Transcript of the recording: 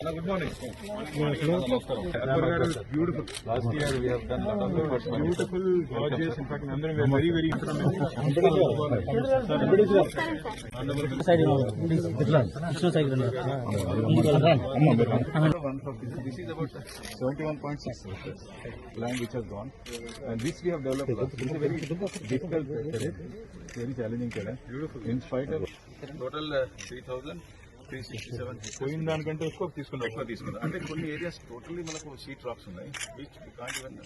Good morning. Beautiful. Last year we have done a lot of efforts. Beautiful, gorgeous. In fact, we are very, very This is about 71.6 land which has gone, and this we have developed. This is a very difficult terrain, very challenging terrain. Beautiful. In spite of total 3,367 పోయిన దానికంటే ఎక్కువ తీసుకున్నాం అంటే కొన్ని areas totally మనకు seat racks ఉన్నాయి which we can't even